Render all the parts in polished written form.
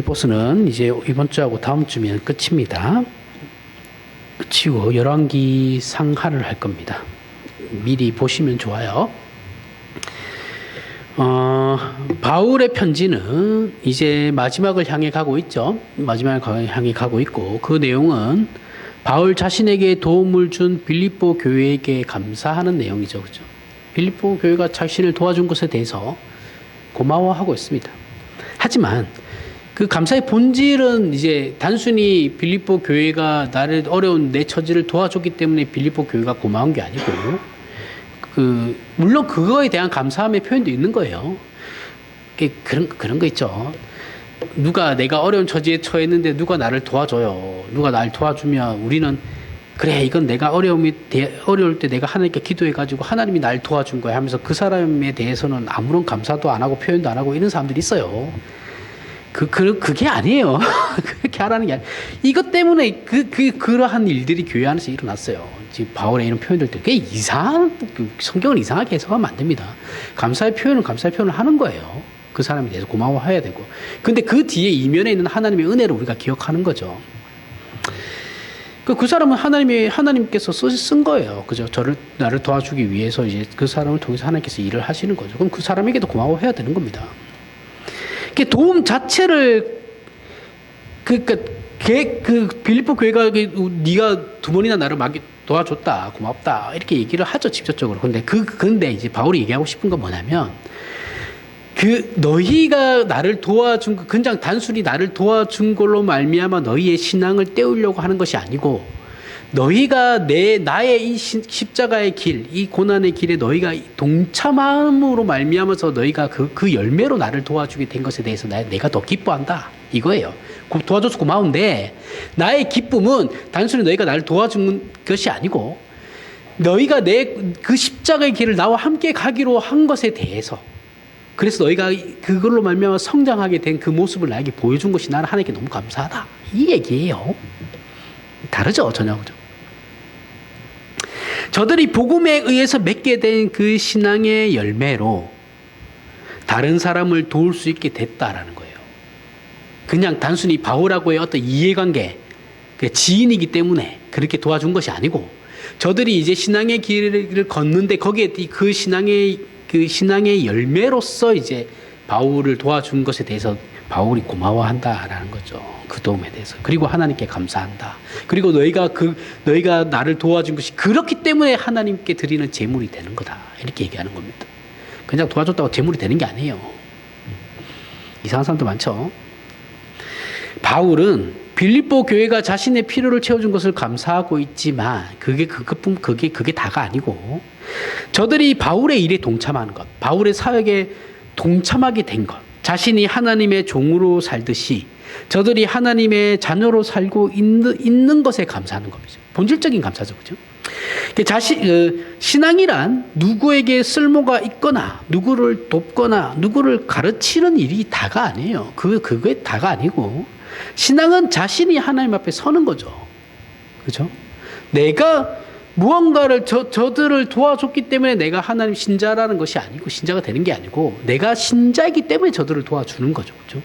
빌립보서는 이제 이번 주하고 다음 주면 끝입니다. 끝이고 열왕기 상하를 할 겁니다. 미리 보시면 좋아요. 바울의 편지는 이제 마지막을 향해 가고 있죠. 마지막을 향해 가고 있고, 그 내용은 바울 자신에게 도움을 준 빌립보 교회에게 감사하는 내용이죠. 그죠? 빌립보 교회가 자신을 도와준 것에 대해서 고마워하고 있습니다. 하지만 그 감사의 본질은 이제 단순히 빌립보 교회가 나를 어려운 내 처지를 도와줬기 때문에 빌립보 교회가 고마운 게 아니고, 물론 그거에 대한 감사함의 표현도 있는 거예요. 그런 거 있죠. 누가 내가 어려운 처지에 처했는데 누가 나를 도와줘요. 누가 나를 도와주면 우리는 그래, 이건 내가 어려울 때 내가 하나님께 기도해가지고 하나님이 날 도와준 거야 하면서 그 사람에 대해서는 아무런 감사도 안 하고 표현도 안 하고 이런 사람들이 있어요. 그게 아니에요. 그렇게 하라는 게 아니에요. 이것 때문에 그러한 일들이 교회 안에서 일어났어요. 지금 바울의 이런 표현들도 그게 성경을 이상하게 해석하면 안 됩니다. 감사의 표현을 하는 거예요. 그 사람에 대해서 고마워해야 되고. 근데 그 뒤에 이면에 있는 하나님의 은혜를 우리가 기억하는 거죠. 그 사람은 하나님께서 쓴 거예요. 그죠? 나를 도와주기 위해서 이제 그 사람을 통해서 하나님께서 일을 하시는 거죠. 그럼 그 사람에게도 고마워해야 되는 겁니다. 도움 자체를, 빌립보 교회가 네가 두 번이나 나를 도와줬다, 고맙다, 이렇게 얘기를 하죠, 직접적으로. 근데 이제 바울이 얘기하고 싶은 건 뭐냐면, 너희가 나를 도와준, 그냥 단순히 나를 도와준 걸로 말미암아 너희의 신앙을 때우려고 하는 것이 아니고, 너희가 나의 이 십자가의 길, 이 고난의 길에 너희가 동참함으로 말미암아서 너희가 그 열매로 나를 도와주게 된 것에 대해서 내가 더 기뻐한다. 이거예요. 도와줘서 고마운데, 나의 기쁨은 단순히 너희가 나를 도와준 것이 아니고, 너희가 그 십자가의 길을 나와 함께 가기로 한 것에 대해서, 그래서 너희가 그걸로 말미암아 성장하게 된 그 모습을 나에게 보여준 것이 나는 하나님께 너무 감사하다. 이 얘기예요. 다르죠, 전혀. 그죠? 저들이 복음에 의해서 맺게 된 그 신앙의 열매로 다른 사람을 도울 수 있게 됐다라는 거예요. 그냥 단순히 바울하고의 어떤 이해관계, 지인이기 때문에 그렇게 도와준 것이 아니고, 저들이 이제 신앙의 길을 걷는데 거기에 그 신앙의 열매로서 이제 바울을 도와준 것에 대해서 바울이 고마워한다라는 거죠. 그 도움에 대해서. 그리고 하나님께 감사한다. 그리고 너희가 나를 도와준 것이 그렇기 때문에 하나님께 드리는 제물이 되는 거다. 이렇게 얘기하는 겁니다. 그냥 도와줬다고 제물이 되는 게 아니에요. 이상한 사람도 많죠. 바울은 빌립보 교회가 자신의 필요를 채워준 것을 감사하고 있지만 그게 다가 아니고, 저들이 바울의 일에 동참하는 것, 바울의 사역에 동참하게 된 것, 자신이 하나님의 종으로 살듯이 저들이 하나님의 자녀로 살고 있는 것에 감사하는 겁니다. 본질적인 감사죠. 그죠? 신앙이란 누구에게 쓸모가 있거나, 누구를 돕거나, 누구를 가르치는 일이 다가 아니에요. 그게 다가 아니고, 신앙은 자신이 하나님 앞에 서는 거죠. 그죠? 내가 무언가를 저들을 도와줬기 때문에 내가 하나님 신자라는 것이 아니고, 신자가 되는 게 아니고, 내가 신자이기 때문에 저들을 도와주는 거죠. 그죠?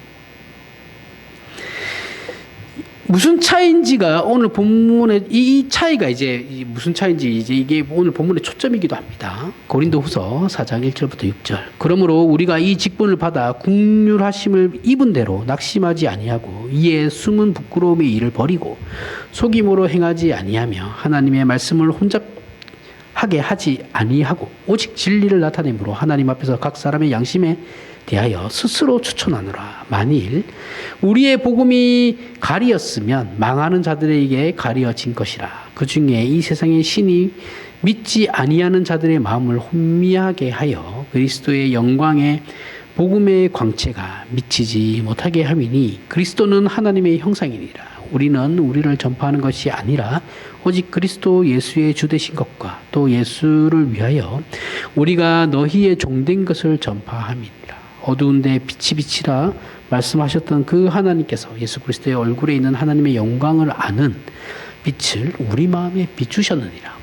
무슨 차이인지가 오늘 본문에, 이 차이가 이제 무슨 차이인지 이게 오늘 본문의 초점이기도 합니다. 고린도후서 4장 1절부터 6절. 그러므로 우리가 이 직분을 받아 국률하심을 입은 대로 낙심하지 아니하고, 이에 숨은 부끄러움의 일을 버리고 속임으로 행하지 아니하며 하나님의 말씀을 혼잡하게 하지 아니하고 오직 진리를 나타내므로 하나님 앞에서 각 사람의 양심에 대하여 스스로 추천하노라. 만일 우리의 복음이 가리었으면 망하는 자들에게 가리어진 것이라. 그 중에 이 세상의 신이 믿지 아니하는 자들의 마음을 혼미하게 하여 그리스도의 영광의 복음의 광채가 미치지 못하게 함이니, 그리스도는 하나님의 형상이니라. 우리는 우리를 전파하는 것이 아니라 오직 그리스도 예수의 주되신 것과 또 예수를 위하여 우리가 너희의 종된 것을 전파함이니라. 어두운데 빛이 비치라 말씀하셨던 그 하나님께서 예수 그리스도의 얼굴에 있는 하나님의 영광을 아는 빛을 우리 마음에 비추셨느니라.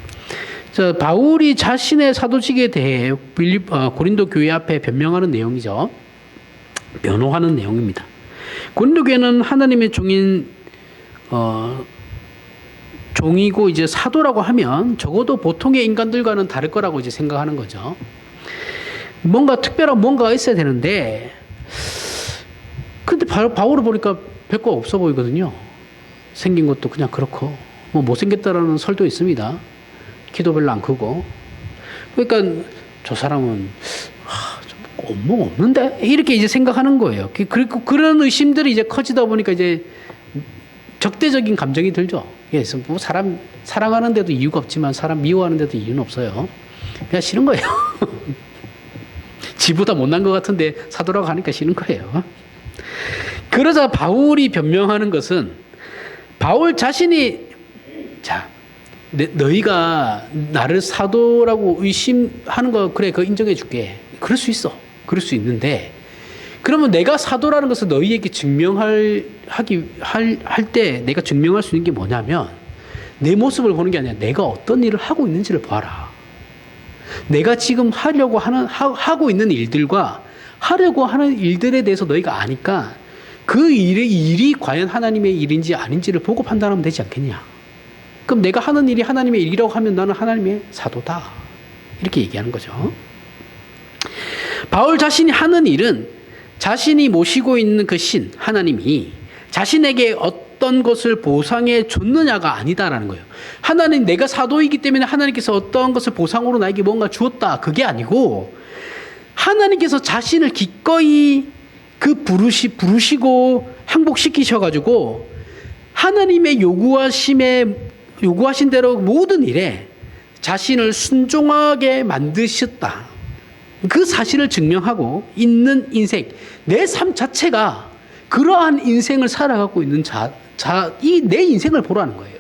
자, 바울이 자신의 사도직에 대해 고린도 교회 앞에 변명하는 내용이죠. 변호하는 내용입니다. 고린도 교회는 하나님의 종이고 이제 사도라고 하면 적어도 보통의 인간들과는 다를 거라고 이제 생각하는 거죠. 뭔가 특별한 뭔가가 있어야 되는데, 근데 바울을 보니까 별거 없어 보이거든요. 생긴 것도 그냥 그렇고, 뭐 못생겼다라는 설도 있습니다. 키도 별로 안 크고. 그러니까 저 사람은 뭐 없는데? 이렇게 이제 생각하는 거예요. 그리고 그런 의심들이 이제 커지다 보니까 이제 적대적인 감정이 들죠. 그래서 뭐 사람 사랑하는데도 이유가 없지만 사람 미워하는데도 이유는 없어요. 그냥 싫은 거예요. 지보다 못난 것 같은데 사도라고 하니까 싫은 거예요. 그러자 바울이 변명하는 것은 바울 자신이 너희가 나를 사도라고 의심하는 거 그래 그거 인정해 줄게. 그럴 수 있어. 그럴 수 있는데 그러면 내가 사도라는 것을 너희에게 할 때 내가 증명할 수 있는 게 뭐냐면 내 모습을 보는 게 아니라 내가 어떤 일을 하고 있는지를 봐라. 내가 지금 하고 있는 일들과 하려고 하는 일들에 대해서 너희가 아니까 그 일이 과연 하나님의 일인지 아닌지를 보고 판단하면 되지 않겠냐. 그럼 내가 하는 일이 하나님의 일이라고 하면 나는 하나님의 사도다. 이렇게 얘기하는 거죠. 바울 자신이 하는 일은 자신이 모시고 있는 그 신, 하나님이 자신에게 어떤 것을 보상해 줬느냐가 아니다라는 거예요. 하나님, 내가 사도이기 때문에 하나님께서 어떤 것을 보상으로 나에게 뭔가 주었다. 그게 아니고 하나님께서 자신을 기꺼이 부르시고 항복시키셔가지고 하나님의 요구하신 대로 모든 일에 자신을 순종하게 만드셨다. 그 사실을 증명하고 있는 인생, 내 삶 자체가 그러한 인생을 살아가고 있는 내 인생을 보라는 거예요.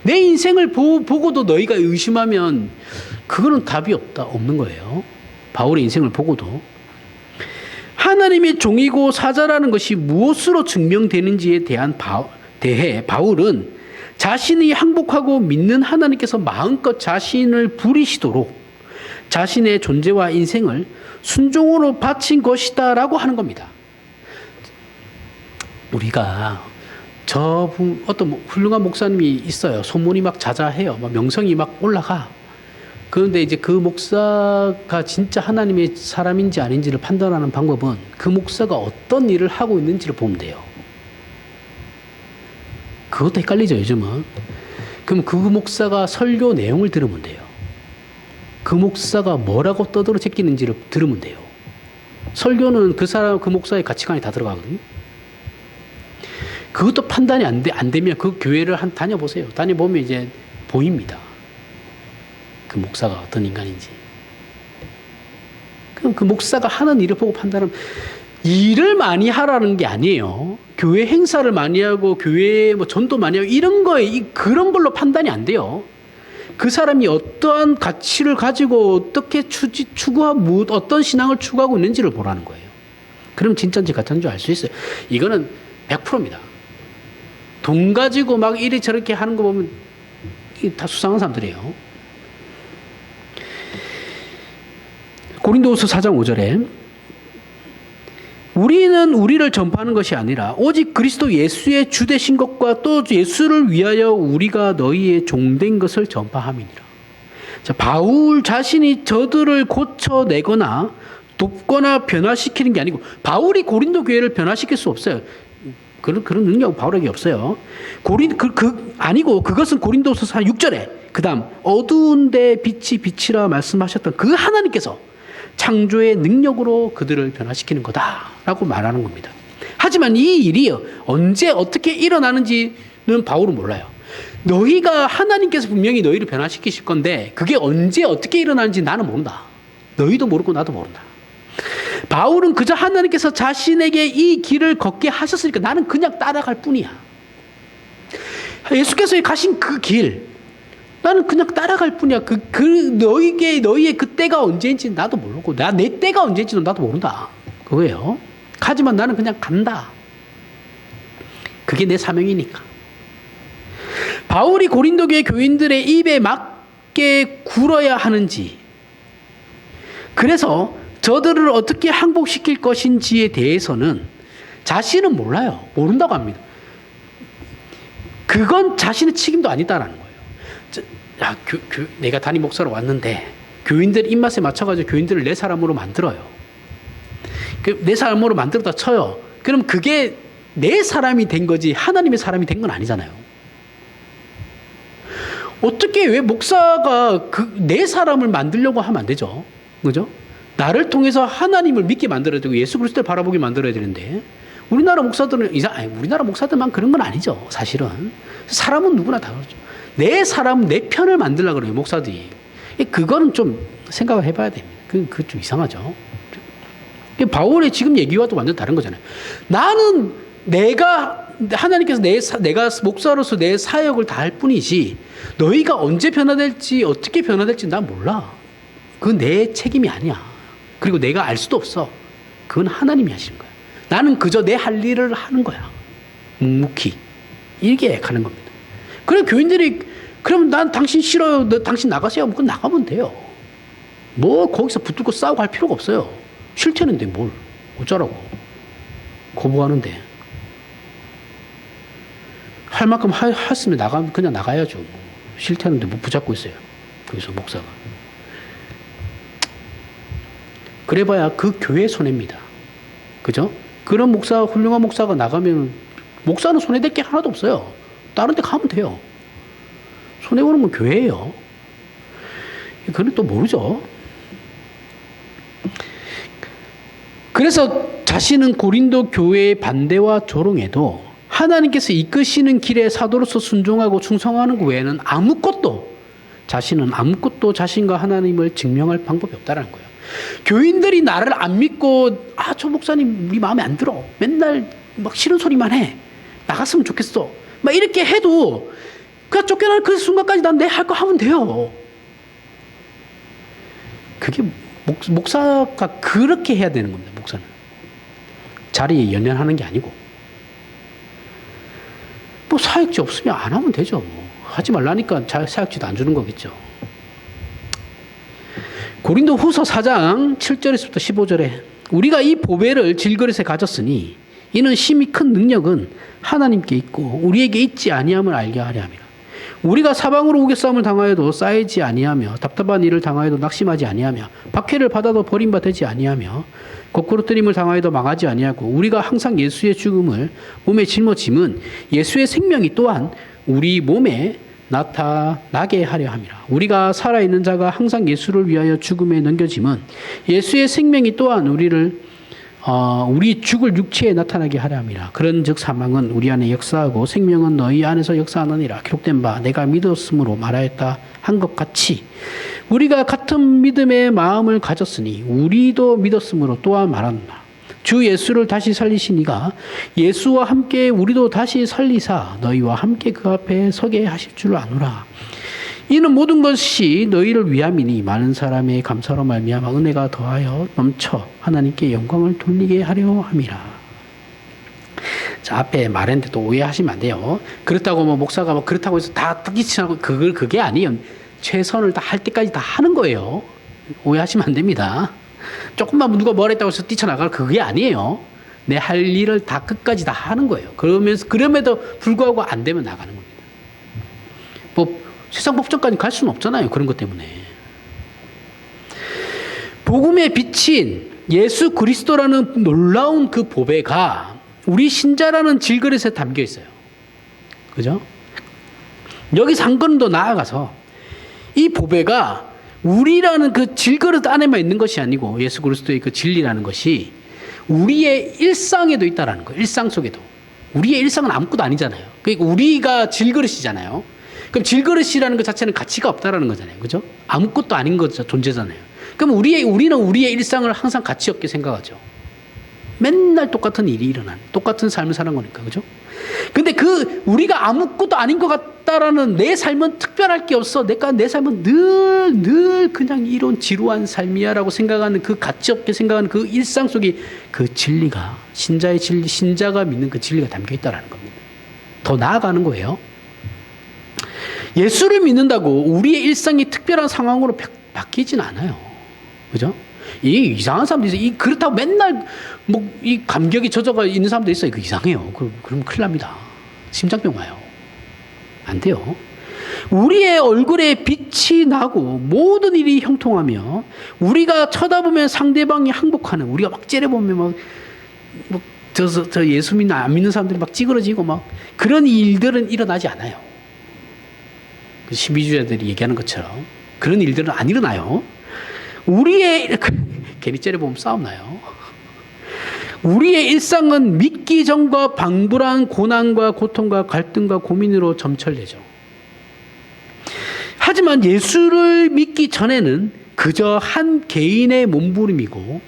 내 인생을 보고도 너희가 의심하면 그거는 답이 없는 거예요. 바울의 인생을 보고도. 하나님의 종이고 사자라는 것이 무엇으로 증명되는지에 대해 바울은 자신이 항복하고 믿는 하나님께서 마음껏 자신을 부리시도록 자신의 존재와 인생을 순종으로 바친 것이다 라고 하는 겁니다. 우리가 어떤 훌륭한 목사님이 있어요. 소문이 막 자자해요. 막 명성이 막 올라가. 그런데 이제 그 목사가 진짜 하나님의 사람인지 아닌지를 판단하는 방법은 그 목사가 어떤 일을 하고 있는지를 보면 돼요. 그것도 헷갈리죠, 요즘은. 그럼 그 목사가 설교 내용을 들으면 돼요. 그 목사가 뭐라고 떠들어 제끼는지를 들으면 돼요. 설교는 그 목사의 가치관이 다 들어가거든요. 그것도 판단이 안 되면 그 교회를 다녀보세요. 다녀보면 이제 보입니다. 그 목사가 어떤 인간인지. 그럼 그 목사가 하는 일을 보고 판단하면 일을 많이 하라는 게 아니에요. 교회 행사를 많이 하고 교회 전도 많이 하고 이런 그런 걸로 판단이 안 돼요. 그 사람이 어떠한 가치를 가지고 어떻게 추구하고 어떤 신앙을 추구하고 있는지를 보라는 거예요. 그럼 진짜인지 가짜인지 알 수 있어요. 이거는 100%입니다. 돈 가지고 막 이리저렇게 하는 거 보면 다 수상한 사람들이에요. 고린도후서 4장 5절에 우리는 우리를 전파하는 것이 아니라 오직 그리스도 예수의 주 되신 것과 또 예수를 위하여 우리가 너희의 종된 것을 전파함이니라. 자, 바울 자신이 저들을 고쳐내거나 돕거나 변화시키는 게 아니고 바울이 고린도 교회를 변화시킬 수 없어요. 그런 능력은 바울에게 없어요. 아니고 그것은 고린도서 6절에 그다음 어두운 데 빛이 빛이라 말씀하셨던 그 하나님께서 창조의 능력으로 그들을 변화시키는 거다라고 말하는 겁니다. 하지만 이 일이 언제 어떻게 일어나는지는 바울은 몰라요. 하나님께서 분명히 너희를 변화시키실 건데 그게 언제 어떻게 일어나는지 나는 모른다. 너희도 모르고 나도 모른다. 바울은 그저 하나님께서 자신에게 이 길을 걷게 하셨으니까 나는 그냥 따라갈 뿐이야. 예수께서 가신 그 길, 나는 그냥 따라갈 뿐이야. 너희의 그 때가 언제인지 나도 모르고, 내 때가 언제인지도 나도 모른다. 그거예요. 하지만 나는 그냥 간다. 그게 내 사명이니까. 바울이 고린도 교회 교인들의 입에 맞게 굴어야 하는지, 그래서 저들을 어떻게 항복시킬 것인지에 대해서는 자신은 몰라요. 모른다고 합니다. 그건 자신의 책임도 아니다라는 거예요. 내가 담임 목사로 왔는데 교인들 입맛에 맞춰가지고 교인들을 내 사람으로 만들어요. 내 사람으로 만들었다 쳐요. 그럼 그게 내 사람이 된 거지 하나님의 사람이 된 건 아니잖아요. 어떻게 왜 목사가 내 사람을 만들려고 하면 안 되죠? 그죠? 나를 통해서 하나님을 믿게 만들어야 되고 예수 그리스도를 바라보게 만들어야 되는데 우리나라 목사들만 그런 건 아니죠. 사실은 사람은 누구나 다 그렇죠. 내 사람 내 편을 만들려고 그래요. 목사들이. 그거는 좀 생각을 해봐야 됩니다. 그거 좀 이상하죠. 바울의 지금 얘기와도 완전 다른 거잖아요. 나는 하나님께서 내가 목사로서 내 사역을 다 할 뿐이지 너희가 언제 변화될지 어떻게 변화될지 난 몰라. 그건 내 책임이 아니야. 그리고 내가 알 수도 없어. 그건 하나님이 하시는 거야. 나는 그저 내 할 일을 하는 거야. 묵묵히. 이렇게 가는 겁니다. 그래 교인들이 그럼 난 당신 싫어요. 당신 나가세요. 그건 나가면 돼요. 뭐 거기서 붙들고 싸우고 할 필요가 없어요. 싫다는데 뭘 어쩌라고. 거부하는데. 할 만큼 했으면 그냥 나가야죠. 싫다는데 뭐 붙잡고 있어요. 거기서 목사가. 그래봐야 그 교회 손해입니다. 그죠? 그런 훌륭한 목사가 나가면 목사는 손해될 게 하나도 없어요. 다른 데 가면 돼요. 손해보는 건 교회예요. 그건 또 모르죠. 그래서 자신은 고린도 교회의 반대와 조롱에도 하나님께서 이끄시는 길에 사도로서 순종하고 충성하는 것 외에는 자신은 아무것도 자신과 하나님을 증명할 방법이 없다는 거예요. 교인들이 나를 안 믿고 저 목사님 우리 마음에 안 들어. 맨날 막 싫은 소리만 해. 나갔으면 좋겠어. 막 이렇게 해도 그냥 쫓겨나는 그 순간까지 난 내 할 거 하면 돼요. 그게 목사가 그렇게 해야 되는 겁니다. 목사는. 자리에 연연하는 게 아니고. 뭐 사역지 없으면 안 하면 되죠. 뭐. 하지 말라니까 사역지도 안 주는 거겠죠. 고린도 후서 4장 7절에서부터 15절에 우리가 이 보배를 질그릇에 가졌으니 이는 심히 큰 능력은 하나님께 있고 우리에게 있지 아니함을 알게 하려 함이라. 우리가 사방으로 우겨싸움을 당하여도 쌓이지 아니하며 답답한 일을 당하여도 낙심하지 아니하며 박해를 받아도 버림받지 아니하며 거꾸로 뜨림을 당하여도 망하지 아니하고 우리가 항상 예수의 죽음을 몸에 짊어짐은 예수의 생명이 또한 우리 몸에 나타나게 하려 함이라. 우리가 살아있는 자가 항상 예수를 위하여 죽음에 넘겨짐은 예수의 생명이 또한 우리 죽을 육체에 나타나게 하려 함이라. 그런즉 사망은 우리 안에 역사하고 생명은 너희 안에서 역사하느니라. 기록된 바 내가 믿었으므로 말하였다 한 것 같이 우리가 같은 믿음의 마음을 가졌으니 우리도 믿었으므로 또한 말한다. 주 예수를 다시 살리신 이가 예수와 함께 우리도 다시 살리사 너희와 함께 그 앞에 서게 하실 줄 아노라. 이는 모든 것이 너희를 위함이니 많은 사람의 감사로 말미암아 은혜가 더하여 넘쳐 하나님께 영광을 돌리게 하려 함이라. 자, 앞에 말했는데 또 오해하시면 안 돼요. 그렇다고 목사가 그렇다고 해서 다 뛰쳐나고 그게 아니에요. 최선을 다 할 때까지 다 하는 거예요. 오해하시면 안 됩니다. 조금만 누가 뭘 했다고 해서 뛰쳐나갈 그게 아니에요. 내 할 일을 다 끝까지 다 하는 거예요. 그럼에도 불구하고 안 되면 나가는 겁니다. 세상 법정까지 갈 수는 없잖아요. 그런 것 때문에. 복음에 비친 예수 그리스도라는 놀라운 그 보배가 우리 신자라는 질그릇에 담겨 있어요. 그죠? 여기서 한 걸음 더 나아가서 이 보배가 우리라는 그 질그릇 안에만 있는 것이 아니고 예수 그리스도의 그 진리라는 것이 우리의 일상에도 있다라는 거예요. 일상 속에도. 우리의 일상은 아무것도 아니잖아요. 그러니까 우리가 질그릇이잖아요. 그럼 질그릇이라는 것 자체는 가치가 없다라는 거잖아요. 그죠? 아무것도 아닌 것 존재잖아요. 그럼 우리는 우리의 일상을 항상 가치 없게 생각하죠. 맨날 똑같은 일이 일어나는, 똑같은 삶을 사는 거니까. 그죠? 근데 우리가 아무것도 아닌 것 같다라는 내 삶은 특별할 게 없어. 내 삶은 늘 그냥 이런 지루한 삶이야라고 생각하는 그 가치 없게 생각하는 그 일상 속에 그 진리가, 신자의 진리, 신자가 믿는 그 진리가 담겨 있다라는 겁니다. 더 나아가는 거예요. 예수를 믿는다고 우리의 일상이 특별한 상황으로 바뀌진 않아요. 그죠? 이 이상한 사람도 있어요. 그렇다고 맨날 뭐 이 감격에 젖어가 있는 사람도 있어요. 그 이상해요. 그러면 큰일 납니다. 심장병 와요. 안 돼요. 우리의 얼굴에 빛이 나고 모든 일이 형통하며 우리가 쳐다보면 상대방이 항복하는, 우리가 막 째려보면 저 예수 믿는 안 믿는 사람들이 막 찌그러지고 막 그런 일들은 일어나지 않아요. 신비주의자들이 얘기하는 것처럼 그런 일들은 안 일어나요. 괜히 째려보면 싸움 나요. 우리의 일상은 믿기 전과 방불한 고난과 고통과 갈등과 고민으로 점철되죠. 하지만 예수를 믿기 전에는 그저 한 개인의 몸부림이고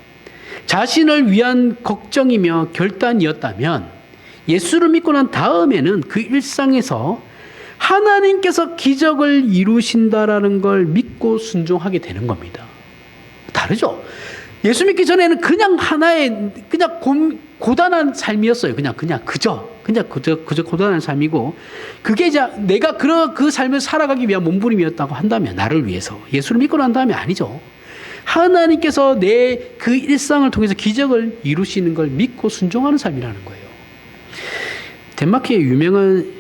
자신을 위한 걱정이며 결단이었다면, 예수를 믿고 난 다음에는 그 일상에서 하나님께서 기적을 이루신다라는 걸 믿고 순종하게 되는 겁니다. 다르죠? 예수 믿기 전에는 그냥 하나의 그냥 고단한 삶이었어요. 그저 고단한 삶이고, 그게 이제 내가 그 삶을 살아가기 위한 몸부림이었다고 한다면, 나를 위해서 예수를 믿고 난 다음에 아니죠. 하나님께서 내 그 일상을 통해서 기적을 이루시는 걸 믿고 순종하는 삶이라는 거예요. 덴마크에 유명한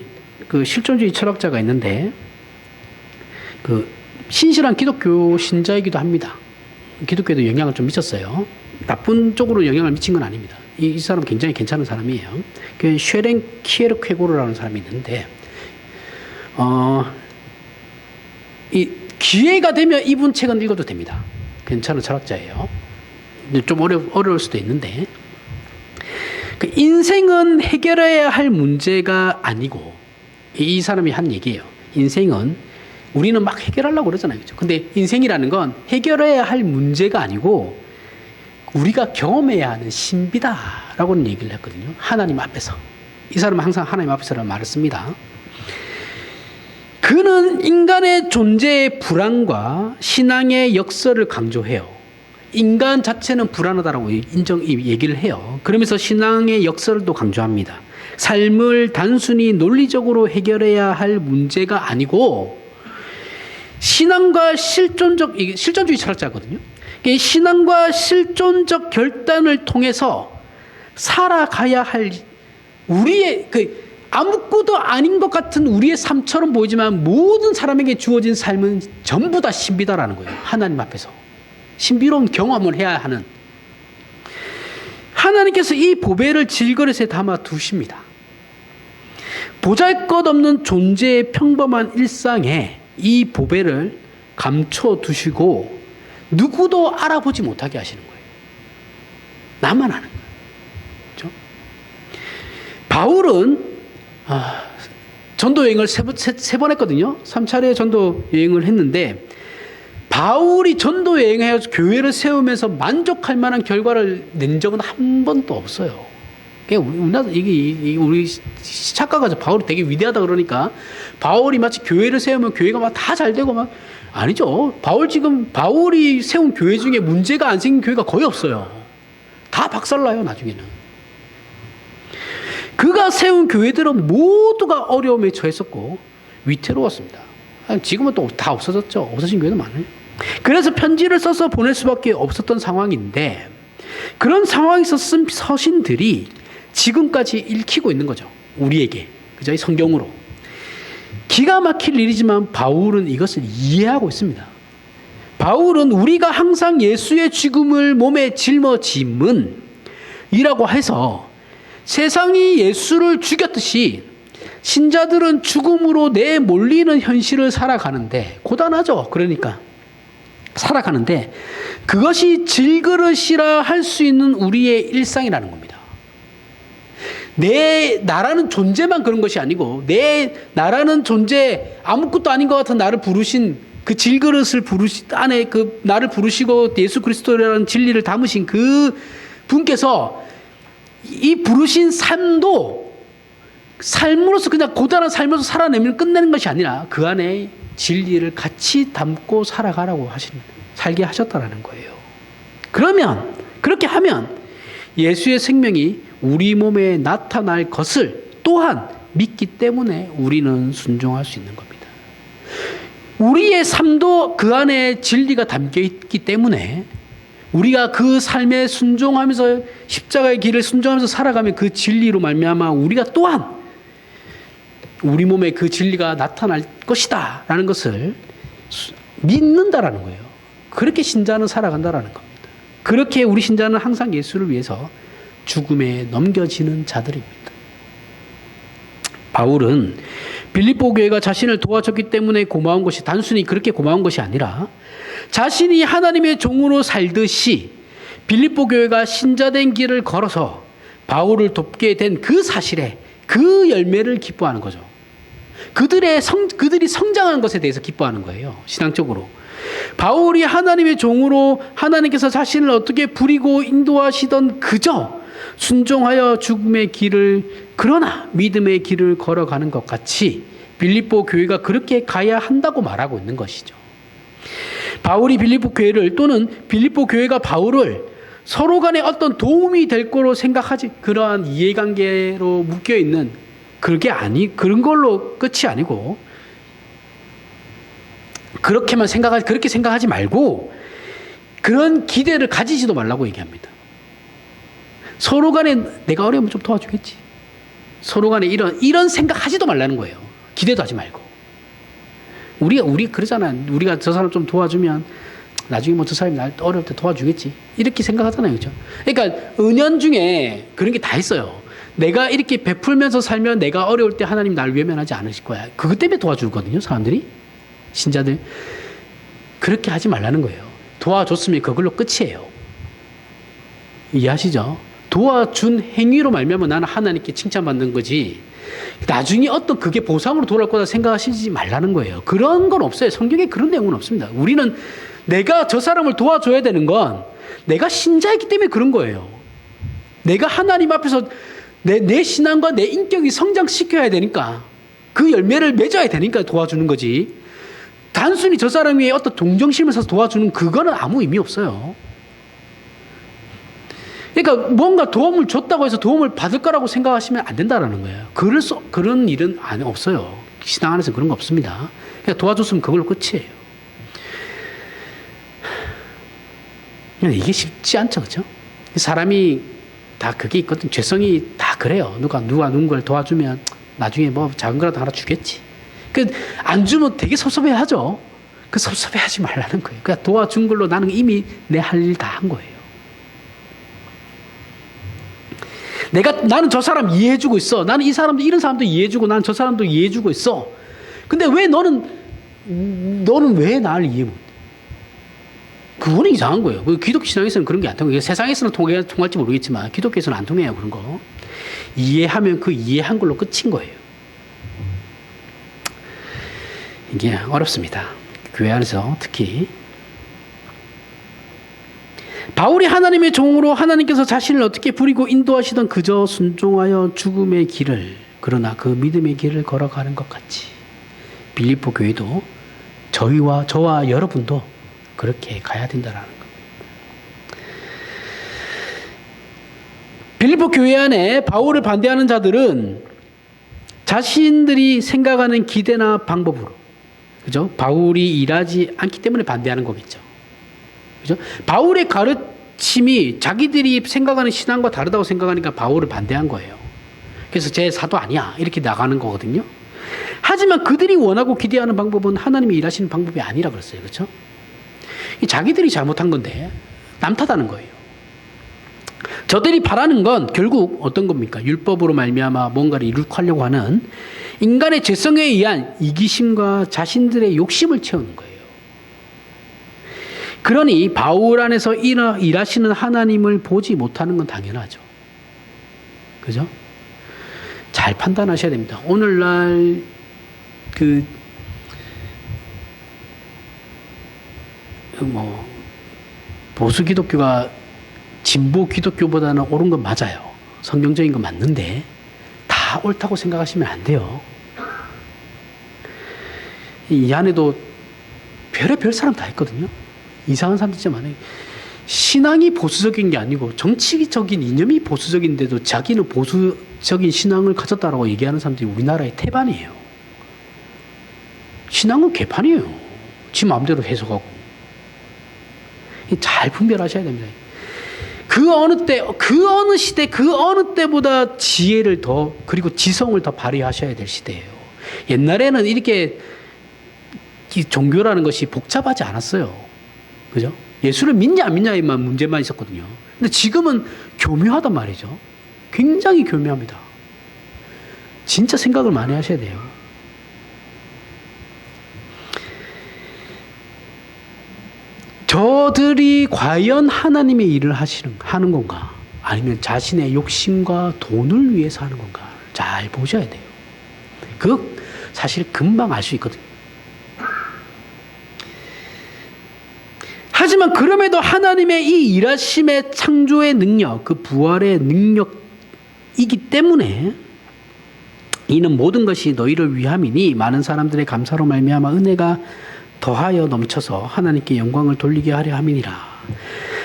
그 실존주의 철학자가 있는데, 그 신실한 기독교 신자이기도 합니다. 기독교에도 영향을 좀 미쳤어요. 나쁜 쪽으로 영향을 미친 건 아닙니다. 이 사람 굉장히 괜찮은 사람이에요. 그 쉐렌 키에르케고르라는 사람이 있는데, 이 기회가 되면 이분 책은 읽어도 됩니다. 괜찮은 철학자예요. 좀 어려울 수도 있는데, 그 인생은 해결해야 할 문제가 아니고, 이 사람이 한 얘기예요. 인생은 우리는 막 해결하려고 그러잖아요. 그렇죠? 근데 인생이라는 건 해결해야 할 문제가 아니고 우리가 경험해야 하는 신비다라고는 얘기를 했거든요. 하나님 앞에서. 이 사람은 항상 하나님 앞에서라는 말을 씁니다. 그는 인간의 존재의 불안과 신앙의 역설을 강조해요. 인간 자체는 불안하다라고 얘기를 해요. 그러면서 신앙의 역설도 강조합니다. 삶을 단순히 논리적으로 해결해야 할 문제가 아니고, 신앙과 실존주의 철학자거든요. 신앙과 실존적 결단을 통해서 살아가야 할 우리의 아무것도 아닌 것 같은 우리의 삶처럼 보이지만 모든 사람에게 주어진 삶은 전부 다 신비다라는 거예요. 하나님 앞에서 신비로운 경험을 해야 하는, 하나님께서 이 보배를 질그릇에 담아 두십니다. 보잘것없는 존재의 평범한 일상에 이 보배를 감춰 두시고 누구도 알아보지 못하게 하시는 거예요. 나만 아는 거예요. 그렇죠? 바울은 전도 여행을 세 번 했거든요. 3차례 전도 여행을 했는데, 바울이 전도 여행해서 교회를 세우면서 만족할 만한 결과를 낸 적은 한 번도 없어요. 우리 착각하죠. 바울이 되게 위대하다 그러니까 바울이 마치 교회를 세우면 교회가 막 다 잘 되고 막, 아니죠. 바울이 세운 교회 중에 문제가 안 생긴 교회가 거의 없어요. 다 박살나요, 나중에는. 그가 세운 교회들은 모두가 어려움에 처했었고 위태로웠습니다. 지금은 또 다 없어졌죠. 없어진 교회도 많아요. 그래서 편지를 써서 보낼 수밖에 없었던 상황인데, 그런 상황에서 쓴 서신들이 지금까지 읽히고 있는 거죠. 우리에게. 그죠? 이 성경으로. 기가 막힐 일이지만 바울은 이것을 이해하고 있습니다. 바울은 우리가 항상 예수의 죽음을 몸에 짊어짐은 이라고 해서 세상이 예수를 죽였듯이 신자들은 죽음으로 내몰리는 현실을 살아가는데, 고단하죠. 그러니까 살아가는데 그것이 질그릇이라 할 수 있는 우리의 일상이라는 겁니다. 나라는 존재만 그런 것이 아니고, 나라는 존재 아무것도 아닌 것 같은 나를 부르신 그 질그릇을 안에 그 나를 부르시고 예수 그리스도라는 진리를 담으신 그 분께서 이 부르신 삶으로서 그냥 고단한 삶으로서 살아내면 끝내는 것이 아니라 그 안에 진리를 같이 담고 살게 하셨다라는 거예요. 그러면, 그렇게 하면 예수의 생명이 우리 몸에 나타날 것을 또한 믿기 때문에 우리는 순종할 수 있는 겁니다. 우리의 삶도 그 안에 진리가 담겨 있기 때문에 우리가 그 삶에 순종하면서 십자가의 길을 순종하면서 살아가면 그 진리로 말미암아 우리가 또한 우리 몸에 그 진리가 나타날 것이다 라는 것을 믿는다라는 거예요. 그렇게 신자는 살아간다라는 겁니다. 그렇게 우리 신자는 항상 예수를 위해서 죽음에 넘겨지는 자들입니다. 바울은 빌립보 교회가 자신을 도와줬기 때문에 고마운 것이 단순히 그렇게 고마운 것이 아니라 자신이 하나님의 종으로 살듯이 빌립보 교회가 신자된 길을 걸어서 바울을 돕게 된 그 사실에 그 열매를 기뻐하는 거죠. 그들이 성장한 것에 대해서 기뻐하는 거예요. 신앙적으로. 바울이 하나님의 종으로 하나님께서 자신을 어떻게 부리고 인도하시던 그저 순종하여 죽음의 길을 그러나 믿음의 길을 걸어가는 것 같이 빌립보 교회가 그렇게 가야 한다고 말하고 있는 것이죠. 바울이 빌립보 교회를 또는 빌립보 교회가 바울을 서로 간에 어떤 도움이 될 거로 생각하지 그러한 이해관계로 묶여있는 그런 걸로 끝이 아니고 그렇게 생각하지 말고 그런 기대를 가지지도 말라고 얘기합니다. 서로 간에 내가 어려우면 좀 도와주겠지. 서로 간에 이런 생각하지도 말라는 거예요. 기대도 하지 말고. 우리 그러잖아. 우리가 저 사람 좀 도와주면 나중에 뭐 저 사람이 날 어려울 때 도와주겠지. 이렇게 생각하잖아요. 그죠? 그러니까 은연 중에 그런 게 다 있어요. 내가 이렇게 베풀면서 살면 내가 어려울 때 하나님 날 외면하지 않으실 거야. 그것 때문에 도와주거든요. 사람들이. 신자들. 그렇게 하지 말라는 거예요. 도와줬으면 그걸로 끝이에요. 이해하시죠? 도와준 행위로 말미암아 나는 하나님께 칭찬받는 거지. 나중에 어떤 그게 보상으로 돌아올 거다 생각하시지 말라는 거예요. 그런 건 없어요. 성경에 그런 내용은 없습니다. 우리는 내가 저 사람을 도와줘야 되는 건 내가 신자이기 때문에 그런 거예요. 내가 하나님 앞에서 내 신앙과 내 인격이 성장시켜야 되니까 그 열매를 맺어야 되니까 도와주는 거지. 단순히 저 사람이 어떤 동정심을 사서 도와주는 그거는 아무 의미 없어요. 그러니까 뭔가 도움을 줬다고 해서 도움을 받을 거라고 생각하시면 안 된다는 거예요. 그런 일은 없어요. 신앙 안에서 그런 거 없습니다. 그냥 도와줬으면 그걸로 끝이에요. 이게 쉽지 않죠. 그렇죠? 사람이 다 그게 있거든. 죄성이 다 그래요. 누가 누군가를 도와주면 나중에 뭐 작은 거라도 하나 주겠지. 안 주면 되게 섭섭해하죠. 섭섭해하지 말라는 거예요. 그냥 도와준 걸로 나는 이미 내 할 일 다 한 거예요. 나는 저 사람 이해해주고 있어. 나는 이런 사람도 이해해주고, 나는 저 사람도 이해해주고 있어. 근데 왜 너는 왜 나를 이해 못해? 그거는 이상한 거예요. 기독교 신앙에서는 그런 게 안 통해요. 세상에서는 통할지 모르겠지만, 기독교에서는 안 통해요. 그런 거. 이해하면 그 이해한 걸로 끝인 거예요. 이게 어렵습니다. 교회 안에서 특히. 바울이 하나님의 종으로 하나님께서 자신을 어떻게 부리고 인도하시던 그저 순종하여 죽음의 길을 그러나 그 믿음의 길을 걸어가는 것 같이 빌립보 교회도 저와 여러분도 그렇게 가야 된다라는 겁니다. 빌립보 교회 안에 바울을 반대하는 자들은 자신들이 생각하는 기대나 방법으로 그죠? 바울이 일하지 않기 때문에 반대하는 거겠죠. 그죠? 바울의 가르침이 자기들이 생각하는 신앙과 다르다고 생각하니까 바울을 반대한 거예요. 그래서 제 사도 아니야. 이렇게 나가는 거거든요. 하지만 그들이 원하고 기대하는 방법은 하나님이 일하시는 방법이 아니라 그랬어요. 그렇죠? 자기들이 잘못한 건데 남 탓하는 거예요. 저들이 바라는 건 결국 어떤 겁니까? 율법으로 말미암아 뭔가를 이룩하려고 하는 인간의 죄성에 의한 이기심과 자신들의 욕심을 채우는 거예요. 그러니 바울 안에서 일하시는 하나님을 보지 못하는 건 당연하죠. 그죠? 잘 판단하셔야 됩니다. 오늘날 보수 기독교가 진보 기독교보다는 옳은 건 맞아요. 성경적인 건 맞는데 다 옳다고 생각하시면 안 돼요. 이 안에도 별의별 사람 다 있거든요. 이상한 사람들 진짜 많아요. 신앙이 보수적인 게 아니고 정치적인 이념이 보수적인데도 자기는 보수적인 신앙을 가졌다라고 얘기하는 사람들이 우리나라의 태반이에요. 신앙은 개판이에요. 지 마음대로 해석하고. 잘 분별하셔야 됩니다. 그 어느 때, 그 어느 시대, 그 어느 때보다 지혜를 더, 그리고 지성을 더 발휘하셔야 될 시대예요. 옛날에는 이렇게 이 종교라는 것이 복잡하지 않았어요. 그죠? 예수를 믿냐 안 믿냐에만 문제만 있었거든요. 근데 지금은 교묘하단 말이죠. 굉장히 교묘합니다. 진짜 생각을 많이 하셔야 돼요. 저들이 과연 하나님의 일을 하는 건가? 아니면 자신의 욕심과 돈을 위해서 하는 건가? 잘 보셔야 돼요. 그 사실 금방 알 수 있거든요. 하지만 그럼에도 하나님의 이 일하심의 창조의 능력, 그 부활의 능력이기 때문에 이는 모든 것이 너희를 위함이니 많은 사람들의 감사로 말미암아 은혜가 더하여 넘쳐서 하나님께 영광을 돌리게 하려 함이니라.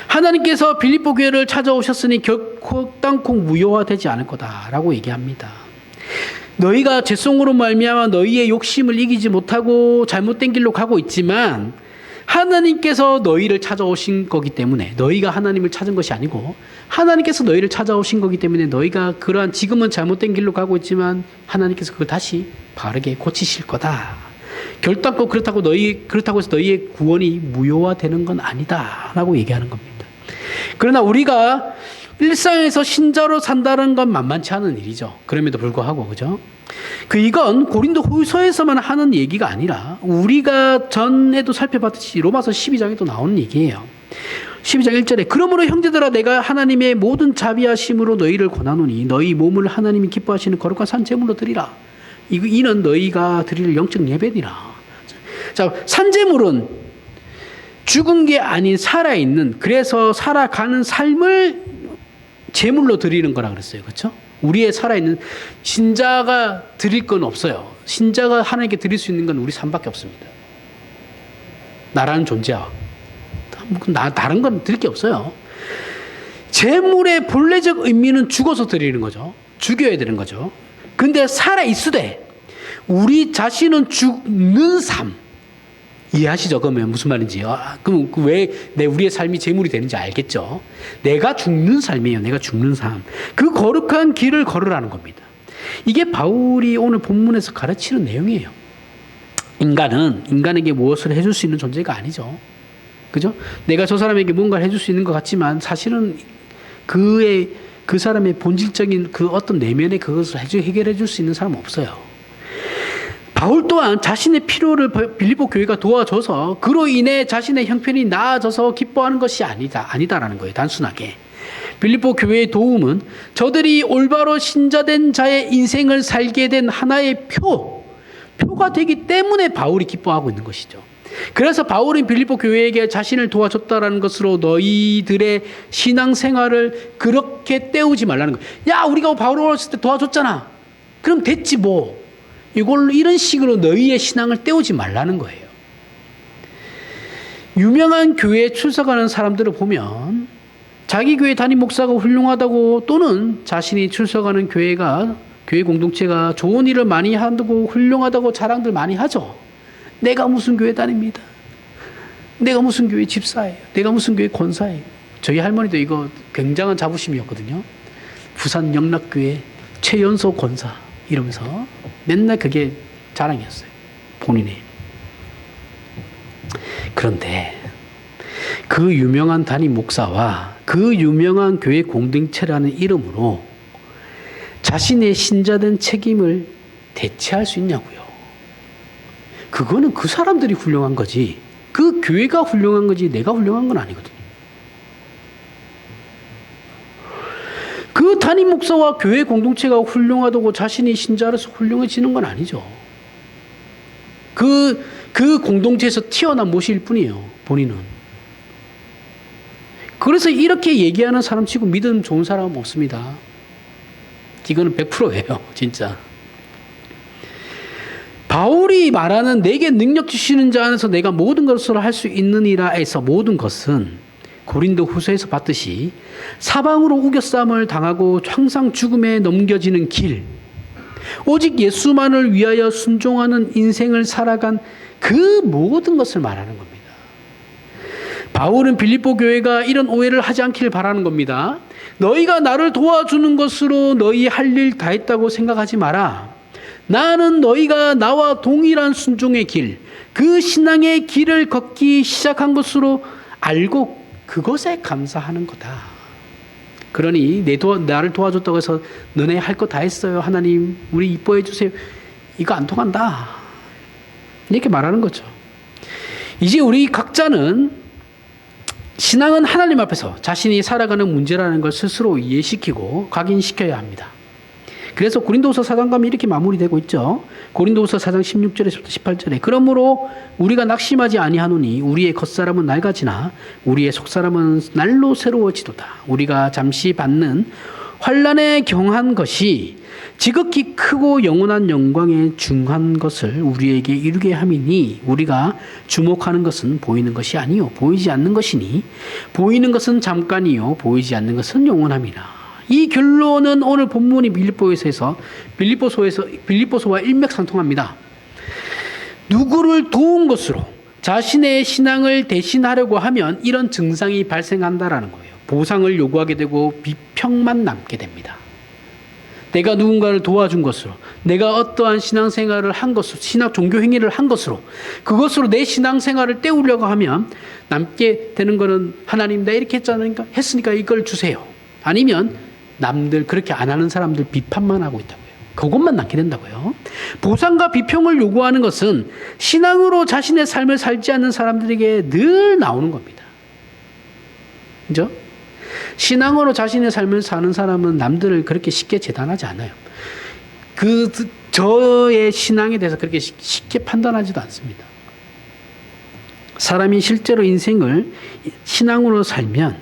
하나님께서 빌립보 교회를 찾아오셨으니 결코 땅콩 무효화되지 않을 거다라고 얘기합니다. 너희가 죄송으로 말미암아 너희의 욕심을 이기지 못하고 잘못된 길로 가고 있지만 하나님께서 너희를 찾아오신 거기 때문에, 너희가 하나님을 찾은 것이 아니고 하나님께서 너희를 찾아오신 거기 때문에 너희가 그러한 지금은 잘못된 길로 가고 있지만 하나님께서 그걸 다시 바르게 고치실 거다. 결단코 그렇다고 해서 너희의 구원이 무효화되는 건 아니다라고 얘기하는 겁니다. 그러나 우리가 일상에서 신자로 산다는 건 만만치 않은 일이죠. 그럼에도 불구하고, 그죠? 이건 고린도 후서에서만 하는 얘기가 아니라 우리가 전에도 살펴봤듯이 로마서 12장에도 나오는 얘기예요. 12장 1절에 그러므로 형제들아 내가 하나님의 모든 자비하심으로 너희를 권하노니 너희 몸을 하나님이 기뻐하시는 거룩한 산 제물로 드리라. 이는 너희가 드릴 영적 예배니라. 자, 산제물은 죽은 게 아닌 살아있는, 그래서 살아가는 삶을 제물로 드리는 거라 그랬어요. 그렇죠? 우리의 살아있는 신자가 드릴 건 없어요. 신자가 하나님께 드릴 수 있는 건 우리 삶밖에 없습니다. 나라는 존재와 다른 건 드릴 게 없어요. 제물의 본래적 의미는 죽어서 드리는 거죠. 죽여야 되는 거죠. 근데 살아있으되 우리 자신은 죽는 삶. 이해하시죠? 그러면 무슨 말인지. 그럼 왜 우리의 삶이 제물이 되는지 알겠죠? 내가 죽는 삶이에요. 내가 죽는 삶. 그 거룩한 길을 걸으라는 겁니다. 이게 바울이 오늘 본문에서 가르치는 내용이에요. 인간은 인간에게 무엇을 해줄 수 있는 존재가 아니죠. 그죠? 내가 저 사람에게 뭔가를 해줄 수 있는 것 같지만 사실은 그 사람의 본질적인 그 어떤 내면의 그것을 해결해 줄 수 있는 사람은 없어요. 바울 또한 자신의 필요를 빌립보 교회가 도와줘서 그로 인해 자신의 형편이 나아져서 기뻐하는 것이 아니다라는 거예요. 단순하게. 빌립보 교회의 도움은 저들이 올바로 신자된 자의 인생을 살게 된 하나의 표가 되기 때문에 바울이 기뻐하고 있는 것이죠. 그래서 바울은 빌립보 교회에게 자신을 도와줬다라는 것으로 너희들의 신앙생활을 그렇게 때우지 말라는 거예요. 야, 우리가 바울 어렸을 때 도와줬잖아. 그럼 됐지 뭐. 이걸로 이런 식으로 너희의 신앙을 때우지 말라는 거예요. 유명한 교회에 출석하는 사람들을 보면 자기 교회 담임 목사가 훌륭하다고 또는 자신이 출석하는 교회 공동체가 좋은 일을 많이 하고 훌륭하다고 자랑들 많이 하죠. 내가 무슨 교회 다닙니다. 내가 무슨 교회 집사예요. 내가 무슨 교회 권사예요. 저희 할머니도 이거 굉장한 자부심이었거든요. 부산 영락교회 최연소 권사 이러면서 맨날 그게 자랑이었어요. 본인이. 그런데 그 유명한 담임 목사와 그 유명한 교회 공동체라는 이름으로 자신의 신자된 책임을 대체할 수 있냐고요. 그거는 그 사람들이 훌륭한 거지 그 교회가 훌륭한 거지 내가 훌륭한 건 아니거든요. 그 담임 목사와 교회 공동체가 훌륭하다고 자신이 신자로서 훌륭해지는 건 아니죠. 그 공동체에서 튀어난 모습일 뿐이에요. 본인은. 그래서 이렇게 얘기하는 사람 치고 믿음 좋은 사람은 없습니다. 이거는 100%예요. 진짜. 바울이 말하는 내게 능력 주시는 자 안에서 내가 모든 것을 할 수 있느니라에서 모든 것은 고린도 후서에서 봤듯이 사방으로 우겨싸움을 당하고 항상 죽음에 넘겨지는 길, 오직 예수만을 위하여 순종하는 인생을 살아간 그 모든 것을 말하는 겁니다. 바울은 빌립보 교회가 이런 오해를 하지 않기를 바라는 겁니다. 너희가 나를 도와주는 것으로 너희 할 일 다 했다고 생각하지 마라. 나는 너희가 나와 동일한 순종의 길, 그 신앙의 길을 걷기 시작한 것으로 알고 그것에 감사하는 거다. 그러니 나를 도와줬다고 해서 너네 할 거 다 했어요. 하나님 우리 이뻐해 주세요. 이거 안 통한다. 이렇게 말하는 거죠. 이제 우리 각자는 신앙은 하나님 앞에서 자신이 살아가는 문제라는 걸 스스로 이해시키고 각인시켜야 합니다. 그래서 고린도후서 4장 가면 이렇게 마무리되고 있죠. 고린도후서 4장 16절에서부터 18절에 그러므로 우리가 낙심하지 아니하노니 우리의 겉사람은 낡아지나 우리의 속사람은 날로 새로워지도다. 우리가 잠시 받는 환난에 경한 것이 지극히 크고 영원한 영광에 중한 것을 우리에게 이루게 함이니 우리가 주목하는 것은 보이는 것이 아니요 보이지 않는 것이니 보이는 것은 잠깐이요 보이지 않는 것은 영원함이라. 이 결론은 오늘 본문이 빌립보서와 일맥상통합니다. 누구를 도운 것으로 자신의 신앙을 대신하려고 하면 이런 증상이 발생한다라는 거예요. 보상을 요구하게 되고 비평만 남게 됩니다. 내가 누군가를 도와준 것으로, 내가 어떠한 신앙생활을 한 것으로, 신앙 종교 행위를 한 것으로, 그것으로 내 신앙생활을 때우려고 하면 남게 되는 것은 하나님 나 이렇게 했으니까 이걸 주세요. 아니면 남들 그렇게 안 하는 사람들 비판만 하고 있다고요. 그것만 남게 된다고요. 보상과 비평을 요구하는 것은 신앙으로 자신의 삶을 살지 않는 사람들에게 늘 나오는 겁니다. 그죠? 신앙으로 자신의 삶을 사는 사람은 남들을 그렇게 쉽게 재단하지 않아요. 저의 신앙에 대해서 그렇게 쉽게 판단하지도 않습니다. 사람이 실제로 인생을 신앙으로 살면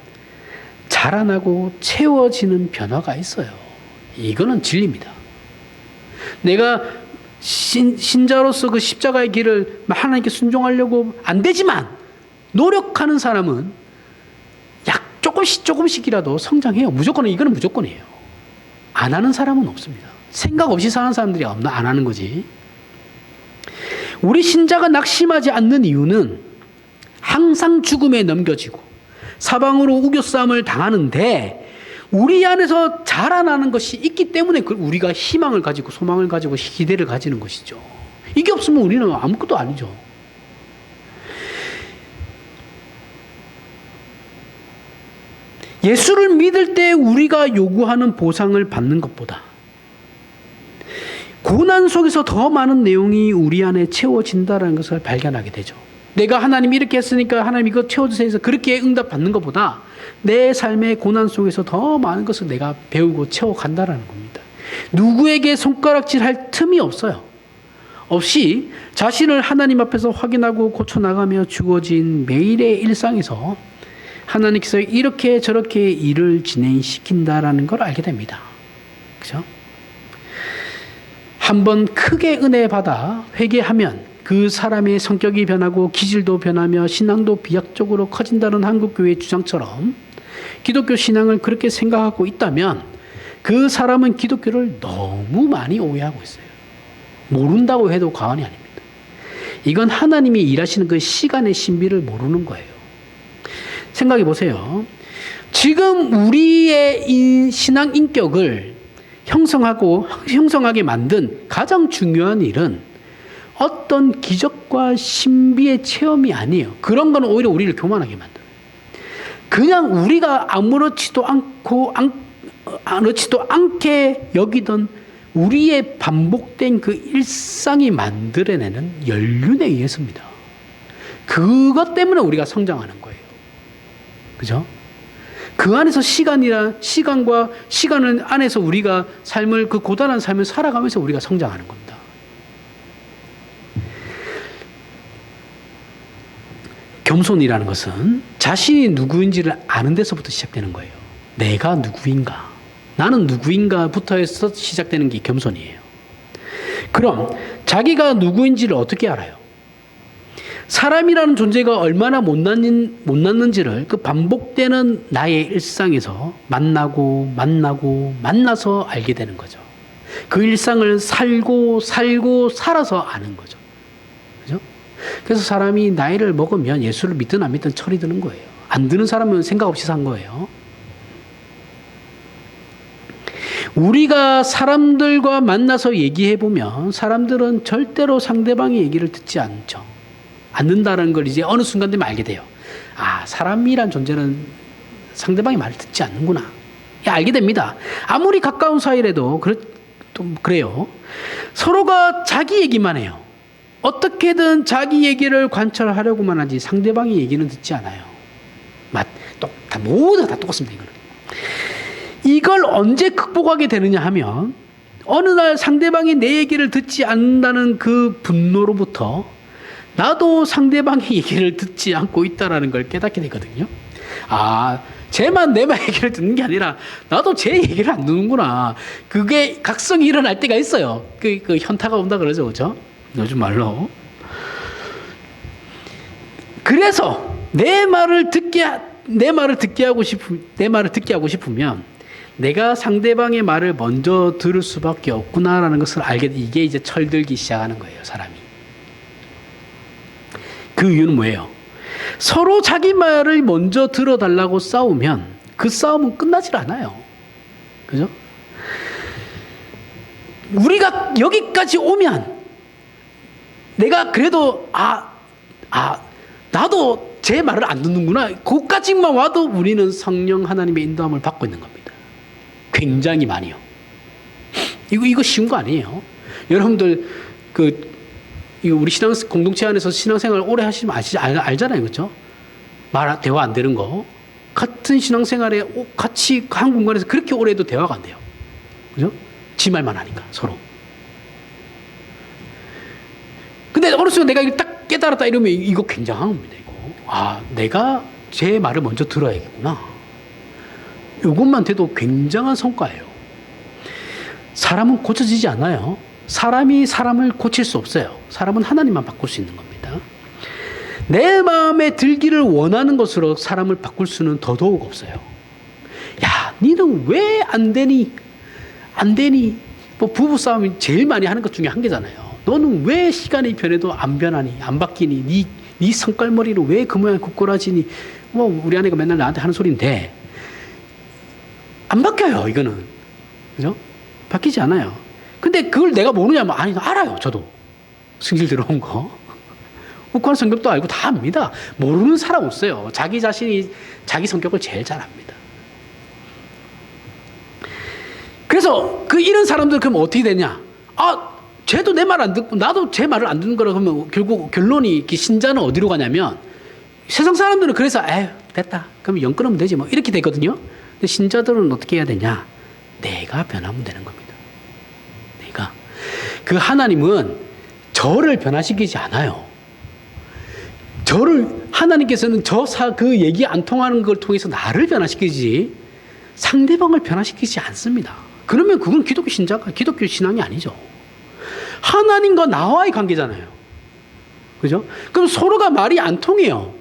자라나고 채워지는 변화가 있어요. 이거는 진리입니다. 내가 신자로서 그 십자가의 길을 하나님께 순종하려고 안 되지만 노력하는 사람은 조금씩이라도 성장해요. 이거는 무조건이에요. 안 하는 사람은 없습니다. 생각 없이 사는 사람들이 안 하는 거지. 우리 신자가 낙심하지 않는 이유는 항상 죽음에 넘겨지고 사방으로 우겨싸움을 당하는데 우리 안에서 자라나는 것이 있기 때문에 우리가 희망을 가지고 소망을 가지고 기대를 가지는 것이죠. 이게 없으면 우리는 아무것도 아니죠. 예수를 믿을 때 우리가 요구하는 보상을 받는 것보다 고난 속에서 더 많은 내용이 우리 안에 채워진다는 것을 발견하게 되죠. 내가 하나님 이렇게 했으니까 하나님 이거 채워주세요 해서 그렇게 응답받는 것보다 내 삶의 고난 속에서 더 많은 것을 내가 배우고 채워간다는 겁니다. 누구에게 손가락질할 틈이 없어요. 없이 자신을 하나님 앞에서 확인하고 고쳐나가며 주어진 매일의 일상에서 하나님께서 이렇게 저렇게 일을 진행시킨다라는 걸 알게 됩니다. 그죠? 한번 크게 은혜 받아 회개하면 그 사람의 성격이 변하고 기질도 변하며 신앙도 비약적으로 커진다는 한국교회의 주장처럼 기독교 신앙을 그렇게 생각하고 있다면 그 사람은 기독교를 너무 많이 오해하고 있어요. 모른다고 해도 과언이 아닙니다. 이건 하나님이 일하시는 그 시간의 신비를 모르는 거예요. 생각해 보세요. 지금 우리의 신앙 인격을 형성하게 만든 가장 중요한 일은 어떤 기적과 신비의 체험이 아니에요. 그런 건 오히려 우리를 교만하게 만들어요. 그냥 우리가 아무렇지도 않게 여기던 우리의 반복된 그 일상이 만들어내는 연륜에 의해서입니다. 그것 때문에 우리가 성장하는 거예요. 그죠? 그 안에서 시간과 시간을 안에서 우리가 그 고단한 삶을 살아가면서 우리가 성장하는 겁니다. 겸손이라는 것은 자신이 누구인지를 아는 데서부터 시작되는 거예요. 내가 누구인가? 나는 누구인가부터 해서 시작되는 게 겸손이에요. 그럼 자기가 누구인지를 어떻게 알아요? 사람이라는 존재가 얼마나 못났는지를 그 반복되는 나의 일상에서 만나서 알게 되는 거죠. 그 일상을 살고 살아서 아는 거죠. 그죠? 그래서 사람이 나이를 먹으면 예수를 믿든 안 믿든 철이 드는 거예요. 안 드는 사람은 생각 없이 산 거예요. 우리가 사람들과 만나서 얘기해보면 사람들은 절대로 상대방의 얘기를 듣지 않는다는 걸 이제 어느 순간 되면 알게 돼요. 아, 사람이란 존재는 상대방의 말을 듣지 않는구나. 알게 됩니다. 아무리 가까운 사이라도 그래요. 서로가 자기 얘기만 해요. 어떻게든 자기 얘기를 관철하려고만 하지 상대방의 얘기는 듣지 않아요. 모두 다 똑같습니다. 이걸 언제 극복하게 되느냐 하면 어느 날 상대방이 내 얘기를 듣지 않는다는 그 분노로부터 나도 상대방의 얘기를 듣지 않고 있다는 걸 깨닫게 되거든요. 아, 쟤만 내 말 얘기를 듣는 게 아니라 나도 제 얘기를 안 듣는구나. 그게 각성이 일어날 때가 있어요. 그 현타가 온다 그러죠. 그죠? 요즘 말로. 그래서 내 말을 듣게 하고 싶으면 내가 상대방의 말을 먼저 들을 수밖에 없구나라는 것을 알게 돼. 이게 이제 철들기 시작하는 거예요, 사람이. 그 이유는 뭐예요? 서로 자기 말을 먼저 들어달라고 싸우면 그 싸움은 끝나질 않아요. 그죠? 우리가 여기까지 오면 내가 그래도 나도 제 말을 안 듣는구나. 거기까지만 와도 우리는 성령 하나님의 인도함을 받고 있는 겁니다. 굉장히 많이요. 이거 쉬운 거 아니에요. 여러분들 이거 우리 공동체 안에서 신앙생활 오래 하시면 알잖아요. 그렇죠? 대화 안 되는 거. 같은 신앙생활에 같이 한 공간에서 그렇게 오래 해도 대화가 안 돼요. 그죠? 지 말만 하니까 서로. 근데 어느 순간 내가 이거 딱 깨달았다 이러면 이거 굉장한 겁니다. 이거. 내가 제 말을 먼저 들어야겠구나. 이것만 돼도 굉장한 성과예요. 사람은 고쳐지지 않아요. 사람이 사람을 고칠 수 없어요. 사람은 하나님만 바꿀 수 있는 겁니다. 내 마음에 들기를 원하는 것으로 사람을 바꿀 수는 더더욱 없어요. 야, 니는 왜 안 되니? 안 되니? 부부싸움이 제일 많이 하는 것 중에 한 개잖아요. 너는 왜 시간이 변해도 안 변하니? 안 바뀌니? 네 성깔머리로 왜 그 모양 굳고라지니? 우리 아내가 맨날 나한테 하는 소리인데 안 바뀌어요, 이거는. 그죠? 바뀌지 않아요. 근데 그걸 내가 모르냐면, 알아요, 저도. 승질 들어온 거. 국가는 성격도 알고 다 압니다. 모르는 사람 없어요. 자기 자신이 자기 성격을 제일 잘 압니다. 그래서 이런 사람들 그럼 어떻게 되냐? 쟤도 내 말 안 듣고 나도 제 말을 안 듣는 거라 그러면 결국 결론이 신자는 어디로 가냐면 세상 사람들은 그래서 됐다. 그럼 영 끊으면 되지 뭐 이렇게 되거든요. 근데 신자들은 어떻게 해야 되냐? 내가 변하면 되는 겁니다. 내가. 그 하나님은 저를 변화시키지 않아요. 하나님께서는 그 얘기 안 통하는 걸 통해서 나를 변화시키지 상대방을 변화시키지 않습니다. 그러면 그건 기독교 신앙이 아니죠. 하나님과 나와의 관계잖아요. 그죠? 그럼 서로가 말이 안 통해요.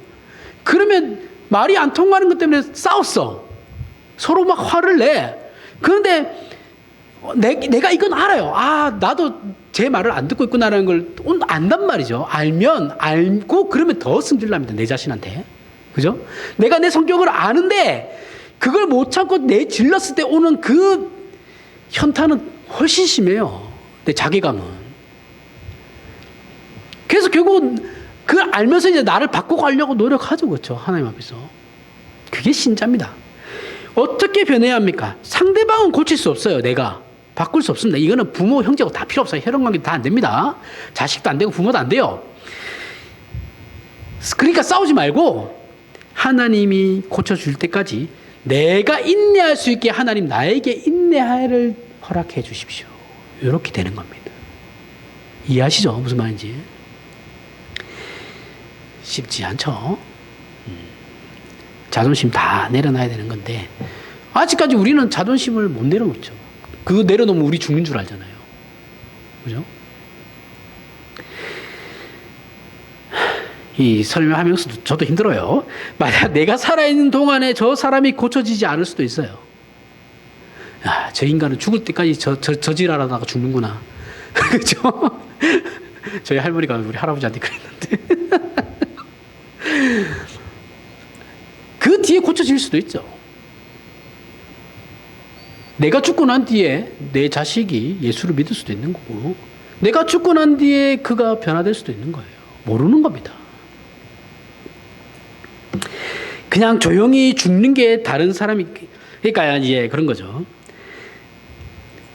그러면 말이 안 통하는 것 때문에 싸웠어. 서로 막 화를 내. 그런데 내가 이건 알아요. 나도 제 말을 안 듣고 있구나라는 걸 안단 말이죠. 알고 그러면 더 승질납니다. 내 자신한테. 그죠? 내가 내 성격을 아는데 그걸 못 참고 질렀을 때 오는 그 현타는 훨씬 심해요. 내 자괴감은. 그래서 결국은 그걸 알면서 이제 나를 바꿔가려고 노력하죠. 그렇죠? 하나님 앞에서. 그게 신자입니다. 어떻게 변해야 합니까? 상대방은 고칠 수 없어요. 내가. 바꿀 수 없습니다. 이거는 부모, 형제고 다 필요 없어요. 혈연관계도 다 안 됩니다. 자식도 안 되고 부모도 안 돼요. 그러니까 싸우지 말고 하나님이 고쳐줄 때까지 내가 인내할 수 있게 하나님 나에게 인내를 허락해 주십시오. 이렇게 되는 겁니다. 이해하시죠? 무슨 말인지. 쉽지 않죠? 자존심 다 내려놔야 되는 건데 아직까지 우리는 자존심을 못 내려놓죠. 그거 내려놓으면 우리 죽는 줄 알잖아요. 그죠? 이 설명하면서 저도 힘들어요. 만약 내가 살아있는 동안에 저 사람이 고쳐지지 않을 수도 있어요. 저 인간은 죽을 때까지 저질하다가 죽는구나. 그죠? 저희 할머니가 우리 할아버지한테 그랬는데. 뒤에 고쳐질 수도 있죠. 내가 죽고 난 뒤에 내 자식이 예수를 믿을 수도 있는 거고, 내가 죽고 난 뒤에 그가 변화될 수도 있는 거예요. 모르는 겁니다. 그냥 조용히 죽는 게 다른 사람이, 그러니까 이제 그런 거죠.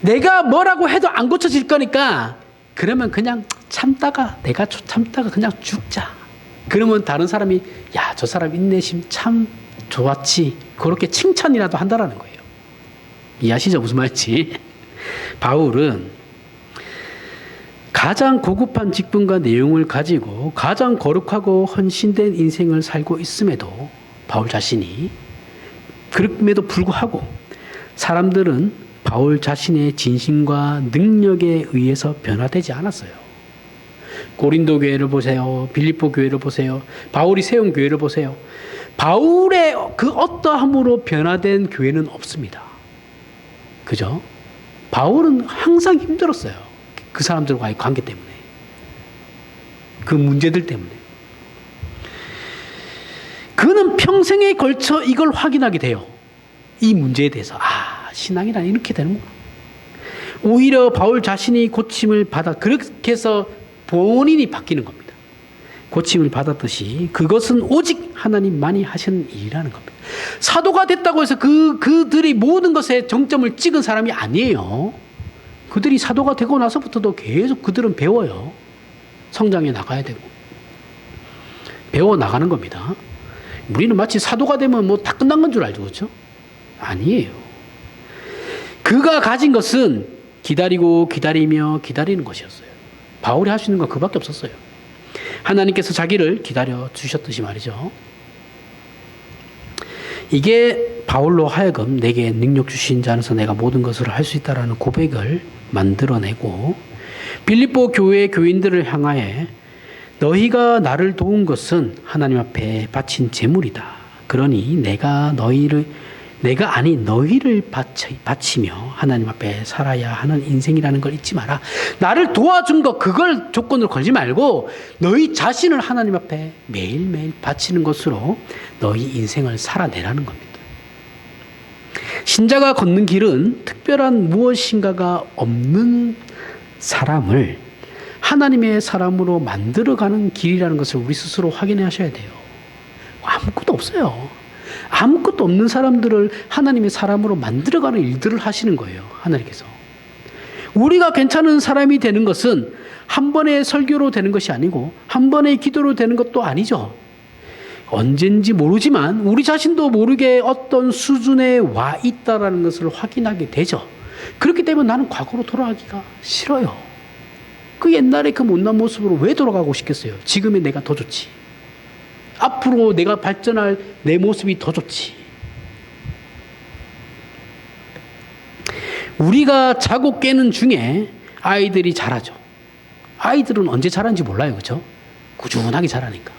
내가 뭐라고 해도 안 고쳐질 거니까 그러면 그냥 참다가, 내가 참다가 그냥 죽자. 그러면 다른 사람이, 야, 저 사람 인내심 참 좋았지. 그렇게 칭찬이라도 한다라는 거예요. 이해하시죠? 무슨 말인지. 바울은 가장 고급한 직분과 내용을 가지고 가장 거룩하고 헌신된 인생을 살고 있음에도, 바울 자신이 그럼에도 불구하고 사람들은 바울 자신의 진심과 능력에 의해서 변화되지 않았어요. 고린도 교회를 보세요. 빌립보 교회를 보세요. 바울이 세운 교회를 보세요. 바울의 그 어떠함으로 변화된 교회는 없습니다. 그죠? 바울은 항상 힘들었어요. 그 사람들과의 관계 때문에. 그 문제들 때문에. 그는 평생에 걸쳐 이걸 확인하게 돼요. 이 문제에 대해서. 아, 신앙이란 이렇게 되는구나. 오히려 바울 자신이 고침을 받아, 그렇게 해서 본인이 바뀌는 겁니다. 고침을 받았듯이 그것은 오직 하나님만이 하신 일이라는 겁니다. 사도가 됐다고 해서 그들이 모든 것에 정점을 찍은 사람이 아니에요. 그들이 사도가 되고 나서부터도 계속 그들은 배워요. 성장해 나가야 되고. 배워 나가는 겁니다. 우리는 마치 사도가 되면 뭐 다 끝난 건 줄 알죠. 그렇죠? 아니에요. 그가 가진 것은 기다리고 기다리며 기다리는 것이었어요. 바울이 할 수 있는 건 그밖에 없었어요. 하나님께서 자기를 기다려 주셨듯이 말이죠. 이게 바울로 하여금 내게 능력 주신 자 안에서 내가 모든 것을 할 수 있다라는 고백을 만들어내고, 빌립보 교회 교인들을 향하여 너희가 나를 도운 것은 하나님 앞에 바친 제물이다. 그러니 너희를 바치며 하나님 앞에 살아야 하는 인생이라는 걸 잊지 마라. 나를 도와준 거, 그걸 조건으로 걸지 말고 너희 자신을 하나님 앞에 매일매일 바치는 것으로 너희 인생을 살아내라는 겁니다. 신자가 걷는 길은 특별한 무엇인가가 없는 사람을 하나님의 사람으로 만들어가는 길이라는 것을 우리 스스로 확인해 하셔야 돼요. 아무것도 없어요. 아무것도 없는 사람들을 하나님의 사람으로 만들어가는 일들을 하시는 거예요. 하나님께서. 우리가 괜찮은 사람이 되는 것은 한 번의 설교로 되는 것이 아니고 한 번의 기도로 되는 것도 아니죠. 언젠지 모르지만 우리 자신도 모르게 어떤 수준에 와 있다라는 것을 확인하게 되죠. 그렇기 때문에 나는 과거로 돌아가기가 싫어요. 그 옛날에 그 못난 모습으로 왜 돌아가고 싶겠어요? 지금의 내가 더 좋지. 앞으로 내가 발전할 내 모습이 더 좋지. 우리가 자고 깨는 중에 아이들이 자라죠. 아이들은 언제 자라는지 몰라요. 그렇죠? 꾸준하게 자라니까.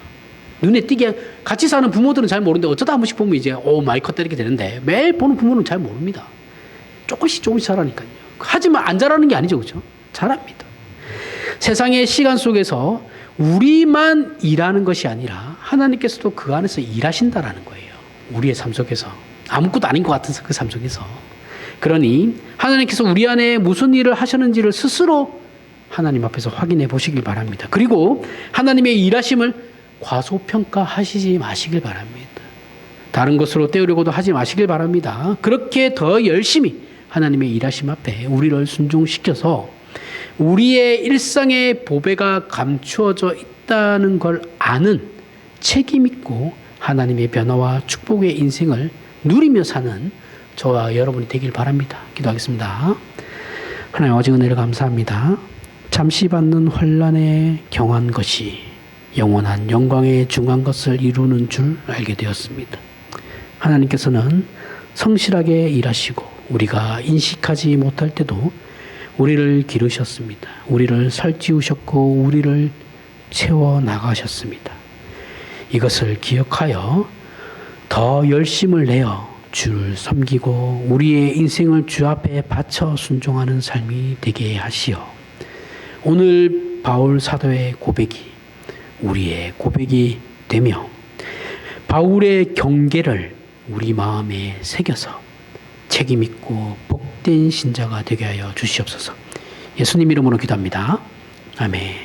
눈에 띄게 같이 사는 부모들은 잘 모르는데 어쩌다 한 번씩 보면 이제 많이 컸다 이렇게 되는데, 매일 보는 부모는 잘 모릅니다. 조금씩 자라니까요. 하지만 안 자라는 게 아니죠. 그렇죠? 자랍니다. 세상의 시간 속에서 우리만 일하는 것이 아니라 하나님께서도 그 안에서 일하신다라는 거예요. 우리의 삶 속에서. 아무것도 아닌 것 같은 그 삶 속에서. 그러니 하나님께서 우리 안에 무슨 일을 하셨는지를 스스로 하나님 앞에서 확인해 보시길 바랍니다. 그리고 하나님의 일하심을 과소평가하시지 마시길 바랍니다. 다른 것으로 때우려고도 하지 마시길 바랍니다. 그렇게 더 열심히 하나님의 일하심 앞에 우리를 순종시켜서 우리의 일상의 보배가 감추어져 있다는 걸 아는 책임 있고 하나님의 변화와 축복의 인생을 누리며 사는 저와 여러분이 되길 바랍니다. 기도하겠습니다. 하나님, 오직 은혜를 감사합니다. 잠시 받는 환난에 경한 것이 영원한 영광에 중한 것을 이루는 줄 알게 되었습니다. 하나님께서는 성실하게 일하시고 우리가 인식하지 못할 때도 우리를 기르셨습니다. 우리를 살찌우셨고 우리를 채워나가셨습니다. 이것을 기억하여 더 열심을 내어 주를 섬기고 우리의 인생을 주 앞에 바쳐 순종하는 삶이 되게 하시어 오늘 바울 사도의 고백이 우리의 고백이 되며 바울의 경계를 우리 마음에 새겨서 책임있고 복된 신자가 되게 하여 주시옵소서. 예수님 이름으로 기도합니다. 아멘.